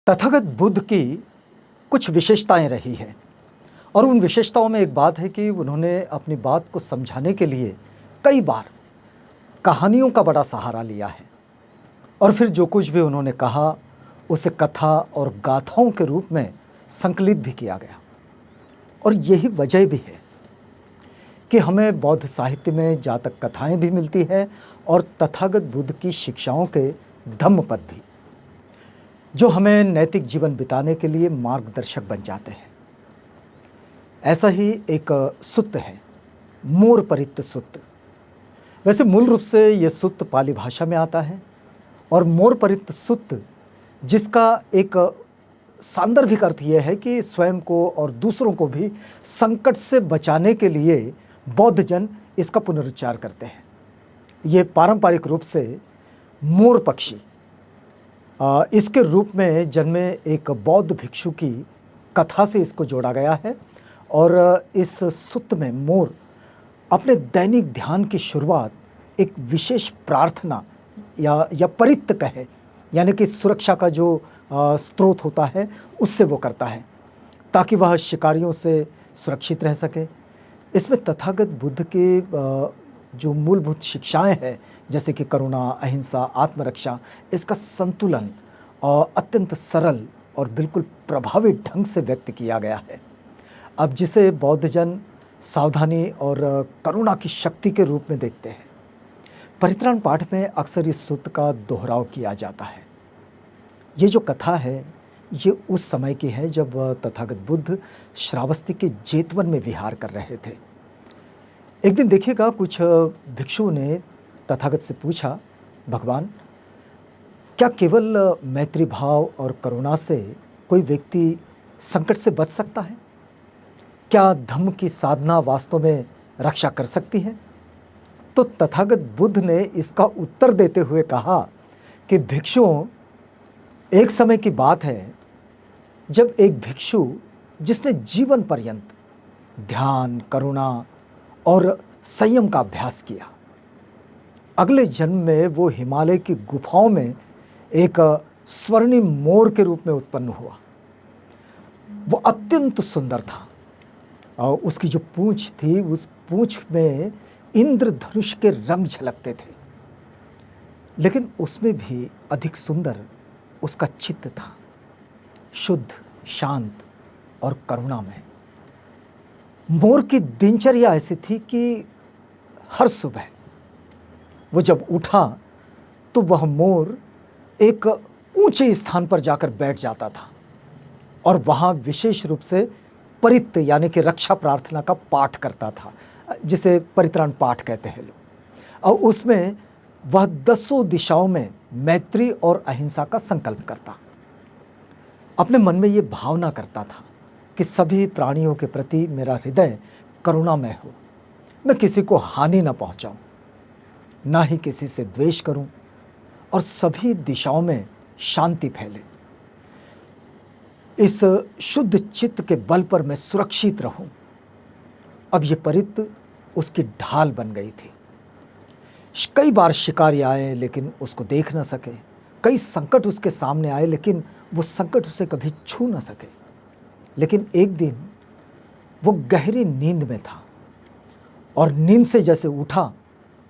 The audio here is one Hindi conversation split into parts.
तथागत बुद्ध की कुछ विशेषताएं रही हैं और उन विशेषताओं में एक बात है कि उन्होंने अपनी बात को समझाने के लिए कई बार कहानियों का बड़ा सहारा लिया है और फिर जो कुछ भी उन्होंने कहा उसे कथा और गाथाओं के रूप में संकलित भी किया गया। और यही वजह भी है कि हमें बौद्ध साहित्य में जातक कथाएं भी मिलती है और तथागत बुद्ध की शिक्षाओं के धम्मपद भी, जो हमें नैतिक जीवन बिताने के लिए मार्गदर्शक बन जाते हैं। ऐसा ही एक सुत्त है, मोर परित्त सुत्त। वैसे मूल रूप से यह सुत्त पाली भाषा में आता है और मोर परित्त सुत्त, जिसका एक सांदर्भिक अर्थ यह है कि स्वयं को और दूसरों को भी संकट से बचाने के लिए बौद्ध जन इसका पुनरुच्चार करते हैं। ये पारंपरिक रूप से मोर पक्षी इसके रूप में जन्मे एक बौद्ध भिक्षु की कथा से इसको जोड़ा गया है। और इस सुत्त में मोर अपने दैनिक ध्यान की शुरुआत एक विशेष प्रार्थना या परित्त कहे, यानी कि सुरक्षा का जो स्रोत होता है उससे वो करता है ताकि वह शिकारियों से सुरक्षित रह सके। इसमें तथागत बुद्ध के जो मूलभूत शिक्षाएं हैं, जैसे कि करुणा, अहिंसा, आत्मरक्षा, इसका संतुलन अत्यंत सरल और बिल्कुल प्रभावी ढंग से व्यक्त किया गया है। अब जिसे बौद्ध जन सावधानी और करुणा की शक्ति के रूप में देखते हैं, परित्राण पाठ में अक्सर इस सूत्र का दोहराव किया जाता है। ये जो कथा है ये उस समय की है जब तथागत बुद्ध श्रावस्ती के जेतवन में विहार कर रहे थे। एक दिन देखिएगा, कुछ भिक्षुओं ने तथागत से पूछा, भगवान, क्या केवल मैत्री भाव और करुणा से कोई व्यक्ति संकट से बच सकता है? क्या धम्म की साधना वास्तव में रक्षा कर सकती है? तो तथागत बुद्ध ने इसका उत्तर देते हुए कहा कि भिक्षुओं, एक समय की बात है जब एक भिक्षु जिसने जीवन पर्यंत ध्यान, करुणा और संयम का अभ्यास किया, अगले जन्म में वो हिमालय की गुफाओं में एक स्वर्णिम मोर के रूप में उत्पन्न हुआ। वो अत्यंत सुंदर था और उसकी जो पूंछ थी, उस पूंछ में इंद्रधनुष के रंग झलकते थे, लेकिन उसमें भी अधिक सुंदर उसका चित्त था, शुद्ध, शांत और करुणामय। मोर की दिनचर्या ऐसी थी कि हर सुबह वो जब उठा तो वह मोर एक ऊंचे स्थान पर जाकर बैठ जाता था और वहाँ विशेष रूप से परित्त यानी कि रक्षा प्रार्थना का पाठ करता था, जिसे परित्राण पाठ कहते हैं लोग। और उसमें वह 10 दिशाओं में मैत्री और अहिंसा का संकल्प करता। अपने मन में ये भावना करता था कि सभी प्राणियों के प्रति मेरा हृदय करुणामय हो, मैं किसी को हानि न पहुंचाऊं, ना ही किसी से द्वेष करूं और सभी दिशाओं में शांति फैले। इस शुद्ध चित्त के बल पर मैं सुरक्षित रहूं। अब ये परित्त उसकी ढाल बन गई थी। कई बार शिकारी आए लेकिन उसको देख न सके, कई संकट उसके सामने आए लेकिन वो संकट उसे कभी छू न सके। लेकिन एक दिन वो गहरी नींद में था और नींद से जैसे उठा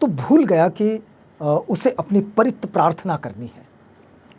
तो भूल गया कि उसे अपनी परित्त प्रार्थना करनी है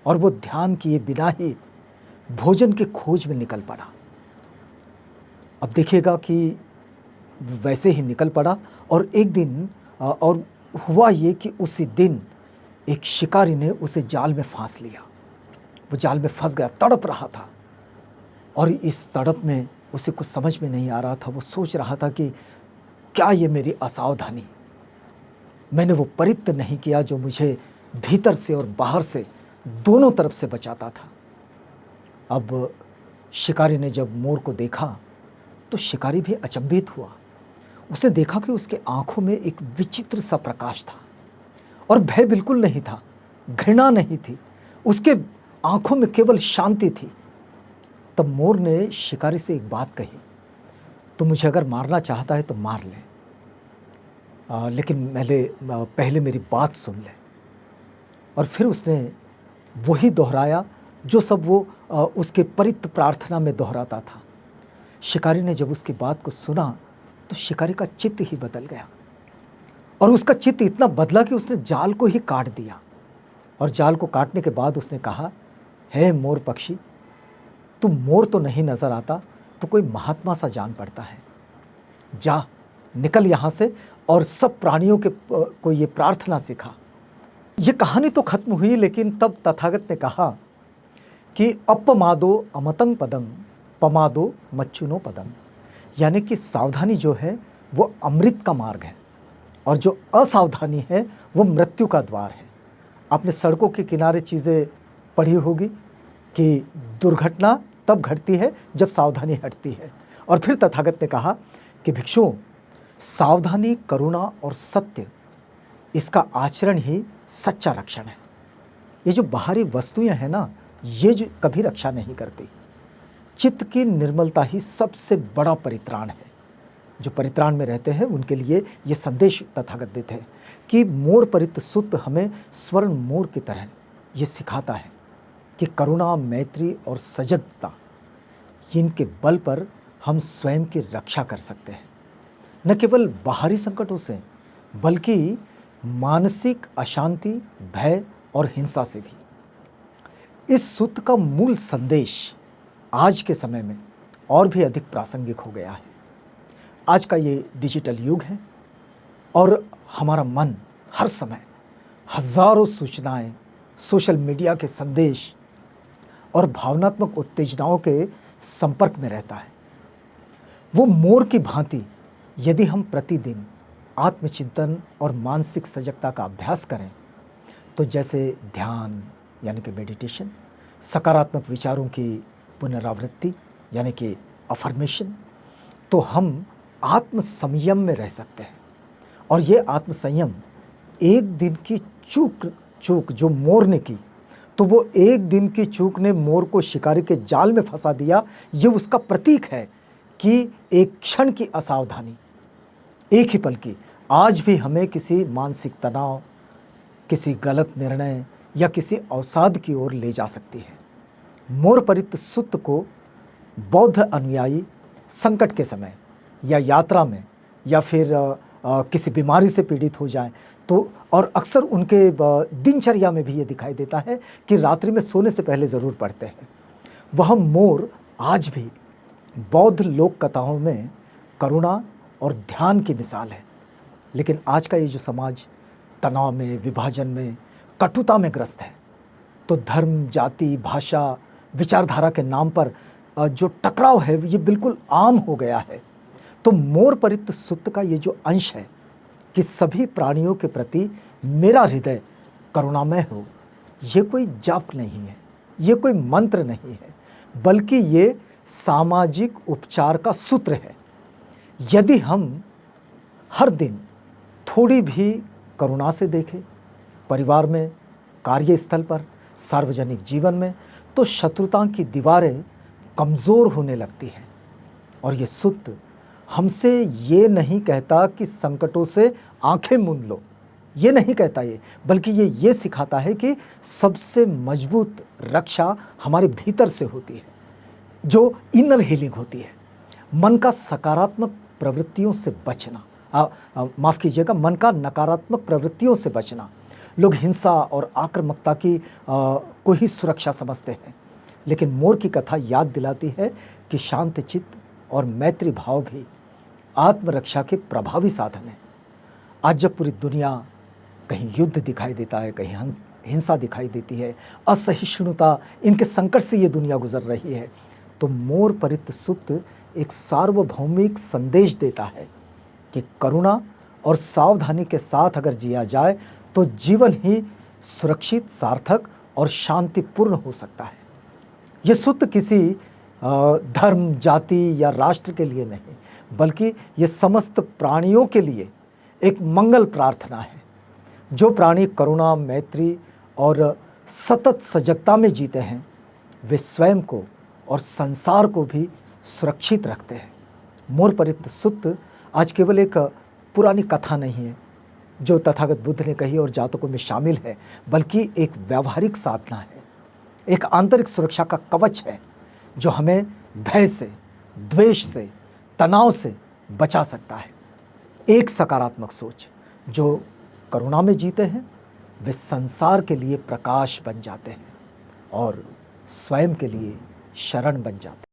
और वो ध्यान किए बिना ही भोजन की खोज में निकल पड़ा। अब देखिएगा कि वैसे ही निकल पड़ा और एक दिन और हुआ ये कि उसी दिन एक शिकारी ने उसे जाल में फांस लिया। वो जाल में फंस गया, तड़प रहा था और इस तड़प में उसे कुछ समझ में नहीं आ रहा था। वो सोच रहा था कि क्या ये मेरी असावधानी, मैंने वो परित्त नहीं किया जो मुझे भीतर से और बाहर से दोनों तरफ से बचाता था। अब शिकारी ने जब मोर को देखा तो शिकारी भी अचंभित हुआ। उसने देखा कि उसके आंखों में एक विचित्र सा प्रकाश था और भय बिल्कुल नहीं था, घृणा नहीं थी, उसके आंखों में केवल शांति थी। तब मोर ने शिकारी से एक बात कही, तो मुझे अगर मारना चाहता है तो मार ले, लेकिन पहले मेरी बात सुन ले। और फिर उसने वही दोहराया जो सब वो उसके परित प्रार्थना में दोहराता था। शिकारी ने जब उसकी बात को सुना तो शिकारी का चित्त ही बदल गया और उसका चित्त इतना बदला कि उसने जाल को ही काट दिया। और जाल को काटने के बाद उसने कहा, हे मोर पक्षी, तू मोर तो नहीं नजर आता तो कोई महात्मा सा जान पड़ता है। जा, निकल यहाँ से और सब प्राणियों के को ये प्रार्थना सिखा। ये कहानी तो खत्म हुई, लेकिन तब तथागत ने कहा कि अपमादो अमतं पदं पमादो मच्चुनो पदम, यानी कि सावधानी जो है वो अमृत का मार्ग है और जो असावधानी है वो मृत्यु का द्वार है। आपने सड़कों के किनारे चीज़ें पढ़ी होगी कि दुर्घटना तब घटती है जब सावधानी हटती है। और फिर तथागत ने कहा कि भिक्षुओं, सावधानी, करुणा और सत्य, इसका आचरण ही सच्चा रक्षण है। ये जो बाहरी वस्तुएं हैं ना, ये जो कभी रक्षा नहीं करती। चित्त की निर्मलता ही सबसे बड़ा परित्राण है। जो परित्राण में रहते हैं उनके लिए ये संदेश तथागत देते हैं कि मोर परित सुत हमें स्वर्ण मोर की तरह ये सिखाता है कि करुणा, मैत्री और सजगता, इनके बल पर हम स्वयं की रक्षा कर सकते हैं, न केवल बाहरी संकटों से बल्कि मानसिक अशांति, भय और हिंसा से भी। इस सूत्र का मूल संदेश आज के समय में और भी अधिक प्रासंगिक हो गया है। आज का ये डिजिटल युग है और हमारा मन हर समय हजारों सूचनाएं, सोशल मीडिया के संदेश और भावनात्मक उत्तेजनाओं के संपर्क में रहता है। वो मोर की भांति यदि हम प्रतिदिन आत्मचिंतन और मानसिक सजगता का अभ्यास करें तो जैसे ध्यान यानी कि मेडिटेशन, सकारात्मक विचारों की पुनरावृत्ति यानी कि अफर्मेशन, तो हम आत्म संयम में रह सकते हैं। और ये आत्म संयम एक दिन की चूक जो मोर ने की, तो वो एक दिन की चूक ने मोर को शिकारी के जाल में फंसा दिया। ये उसका प्रतीक है कि एक क्षण की असावधानी, एक ही पल की, आज भी हमें किसी मानसिक तनाव, किसी गलत निर्णय या किसी अवसाद की ओर ले जा सकती है। मोर परित सुत को बौद्ध अनुयायी संकट के समय या यात्रा में या फिर किसी बीमारी से पीड़ित हो जाएं तो, और अक्सर उनके दिनचर्या में भी ये दिखाई देता है कि रात्रि में सोने से पहले ज़रूर पढ़ते हैं। वह मोर आज भी बौद्ध लोक कथाओं में करुणा और ध्यान की मिसाल है। लेकिन आज का ये जो समाज तनाव में, विभाजन में, कटुता में ग्रस्त है, तो धर्म, जाति, भाषा, विचारधारा के नाम पर जो टकराव है ये बिल्कुल आम हो गया है। तो मोर परित सुत का ये जो अंश है कि सभी प्राणियों के प्रति मेरा हृदय करुणामय हो, ये कोई जाप नहीं है, ये कोई मंत्र नहीं है, बल्कि ये सामाजिक उपचार का सूत्र है। यदि हम हर दिन थोड़ी भी करुणा से देखें, परिवार में, कार्यस्थल पर, सार्वजनिक जीवन में, तो शत्रुता की दीवारें कमज़ोर होने लगती हैं। और ये सूत्र हमसे ये नहीं कहता कि संकटों से आंखें मूंद लो, ये नहीं कहता ये, बल्कि ये सिखाता है कि सबसे मजबूत रक्षा हमारे भीतर से होती है, जो इनर हीलिंग होती है। मन का सकारात्मक प्रवृत्तियों से बचना, माफ़ कीजिएगा, मन का नकारात्मक प्रवृत्तियों से बचना। लोग हिंसा और आक्रामकता की को ही सुरक्षा समझते हैं, लेकिन मोर की कथा याद दिलाती है कि शांत चित्त और मैत्री भाव भी आत्मरक्षा के प्रभावी साधन हैं। आज जब पूरी दुनिया, कहीं युद्ध दिखाई देता है, कहीं हिंसा दिखाई देती है, असहिष्णुता, इनके संकट से ये दुनिया गुजर रही है, तो मोर परित सुत एक सार्वभौमिक संदेश देता है कि करुणा और सावधानी के साथ अगर जिया जाए तो जीवन ही सुरक्षित, सार्थक और शांतिपूर्ण हो सकता है। ये सूत्र किसी धर्म, जाति या राष्ट्र के लिए नहीं, बल्कि ये समस्त प्राणियों के लिए एक मंगल प्रार्थना है। जो प्राणी करुणा, मैत्री और सतत सजगता में जीते हैं, वे स्वयं को और संसार को भी सुरक्षित रखते हैं। मोर परित सुत आज केवल एक पुरानी कथा नहीं है जो तथागत बुद्ध ने कही और जातकों में शामिल है, बल्कि एक व्यावहारिक साधना है। एक आंतरिक सुरक्षा का कवच है जो हमें भय से, द्वेष से, तनाव से बचा सकता है। एक सकारात्मक सोच जो करुणा में जीते हैं वे संसार के लिए प्रकाश बन जाते हैं और स्वयं के लिए शरण बन जाते हैं।